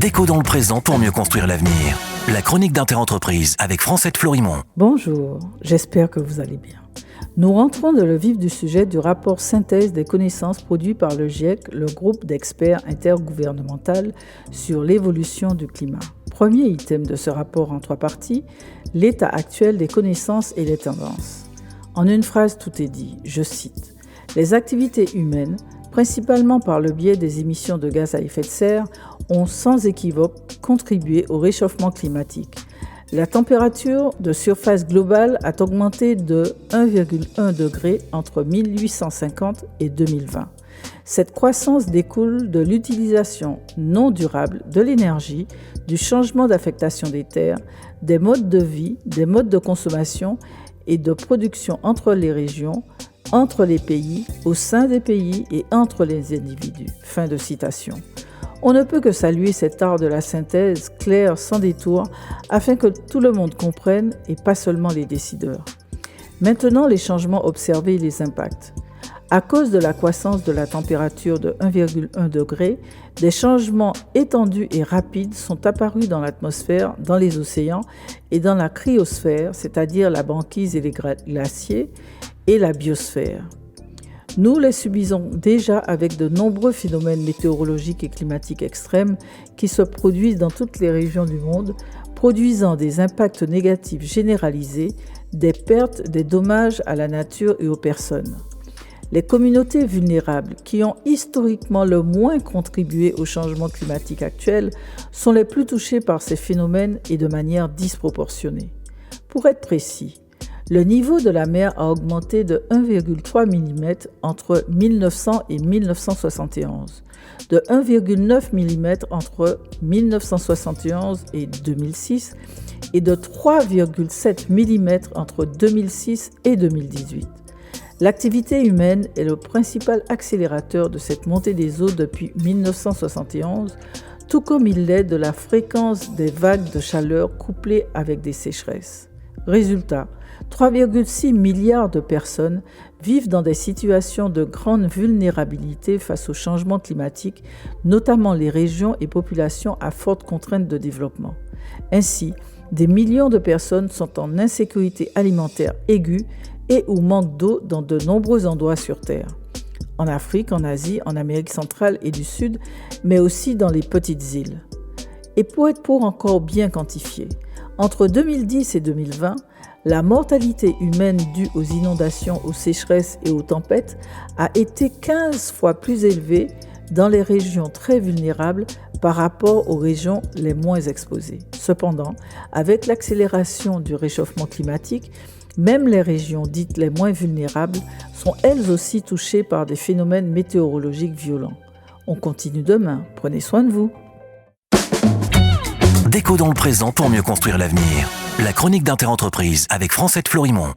Déco dans le présent pour mieux construire l'avenir. La chronique d'Interentreprise avec Francette Florimond. Bonjour, j'espère que vous allez bien. Nous rentrons dans le vif du sujet du rapport synthèse des connaissances produit par le GIEC, le groupe d'experts intergouvernemental sur l'évolution du climat. Premier item de ce rapport en 3 parties, l'état actuel des connaissances et les tendances. En une phrase, tout est dit, je cite. Les activités humaines, principalement par le biais des émissions de gaz à effet de serre, ont sans équivoque contribué au réchauffement climatique. La température de surface globale a augmenté de 1,1 degré entre 1850 et 2020. Cette croissance découle de l'utilisation non durable de l'énergie, du changement d'affectation des terres, des modes de vie, des modes de consommation et de production entre les régions, entre les pays, au sein des pays et entre les individus. Fin de citation. On ne peut que saluer cet art de la synthèse claire sans détour afin que tout le monde comprenne et pas seulement les décideurs. Maintenant, les changements observés et les impacts. À cause de la croissance de la température de 1,1 degré, des changements étendus et rapides sont apparus dans l'atmosphère, dans les océans et dans la cryosphère, c'est-à-dire la banquise et les glaciers, et la biosphère. Nous les subissons déjà avec de nombreux phénomènes météorologiques et climatiques extrêmes qui se produisent dans toutes les régions du monde, produisant des impacts négatifs généralisés, des pertes, des dommages à la nature et aux personnes. Les communautés vulnérables, qui ont historiquement le moins contribué au changement climatique actuel, sont les plus touchées par ces phénomènes et de manière disproportionnée. Pour être précis, le niveau de la mer a augmenté de 1,3 mm entre 1900 et 1971, de 1,9 mm entre 1971 et 2006 et de 3,7 mm entre 2006 et 2018. L'activité humaine est le principal accélérateur de cette montée des eaux depuis 1971, tout comme il l'est de la fréquence des vagues de chaleur couplées avec des sécheresses. Résultat, 3,6 milliards de personnes vivent dans des situations de grande vulnérabilité face au changement climatique, notamment les régions et populations à forte contrainte de développement. Ainsi, des millions de personnes sont en insécurité alimentaire aiguë et ou manque d'eau dans de nombreux endroits sur Terre. En Afrique, en Asie, en Amérique centrale et du Sud, mais aussi dans les petites îles. Et pour encore bien quantifier, entre 2010 et 2020, la mortalité humaine due aux inondations, aux sécheresses et aux tempêtes a été 15 fois plus élevée dans les régions très vulnérables par rapport aux régions les moins exposées. Cependant, avec l'accélération du réchauffement climatique, même les régions dites les moins vulnérables sont elles aussi touchées par des phénomènes météorologiques violents. On continue demain. Prenez soin de vous. Déco dans le présent pour mieux construire l'avenir. La chronique d'Interentreprise avec Francette Florimond.